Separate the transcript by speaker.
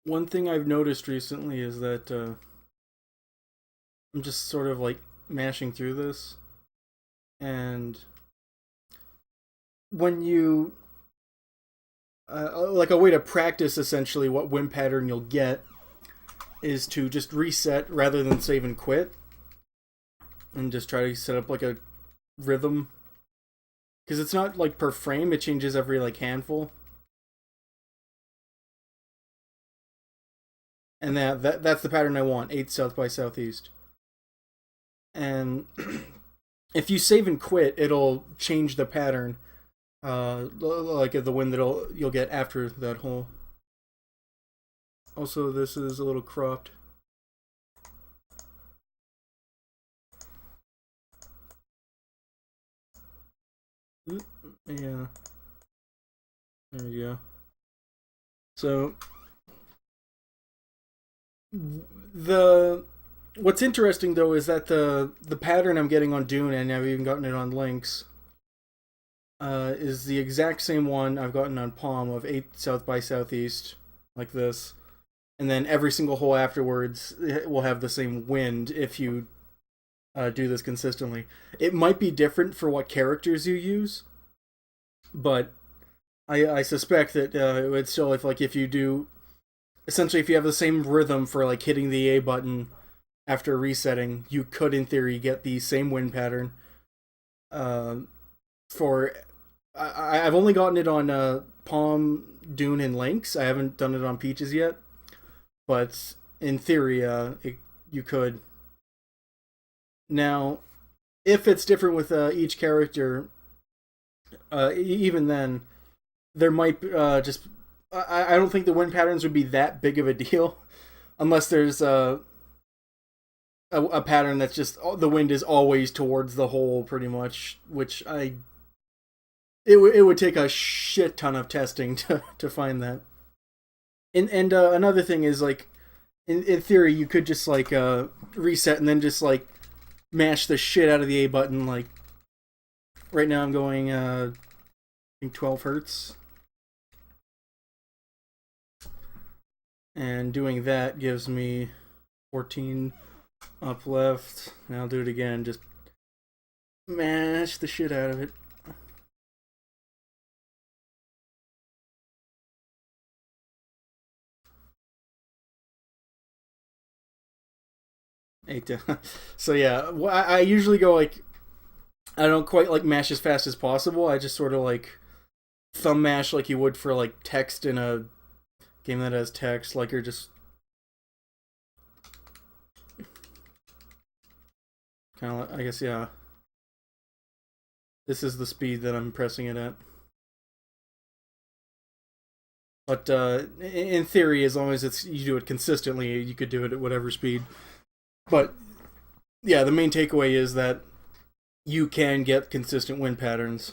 Speaker 1: One thing I've noticed recently is that I'm just sort of like mashing through this, and when you like a way to practice essentially what wind pattern you'll get is to just reset rather than save and quit, and just try to set up like a rhythm because it's not like per frame; it changes every like handful, and that's the pattern I want: 8 south by southeast. And if you save and quit, it'll change the pattern, like the wind that you'll get after that hole. Also, this is a little cropped. Yeah, there we go. So the what's interesting though is that the pattern I'm getting on Dune, and I've even gotten it on Lynx, is the exact same one I've gotten on Palm of 8 south by southeast, like this. And then every single hole afterwards will have the same wind if you do this consistently. It might be different for what characters you use, but I suspect that it would still, if you do, essentially if you have the same rhythm for like hitting the A button after resetting, you could in theory get the same wind pattern. Uh, for I've only gotten it on Palm, Dune, and Lynx. I haven't done it on Peaches yet, but in theory, you could. Now, if it's different with each character, even then, there might just. I don't think the wind patterns would be that big of a deal, unless there's a pattern that's just the wind is always towards the hole, pretty much. Which it would take a shit ton of testing to find that. And another thing is like, in theory, you could just like reset and then just like mash the shit out of the A button. Like right now, I'm going I think 12 hertz, and doing that gives me 14 up left. And I'll do it again. Just mash the shit out of it. Eight. So yeah, I usually go like I don't quite like mash as fast as possible. I just sort of like thumb mash like you would for like text in a game that has text. Like you're just kind of, I guess, yeah. This is the speed that I'm pressing it at. But in theory, as long as it's you do it consistently, you could do it at whatever speed. But yeah, the main takeaway is that you can get consistent wind patterns.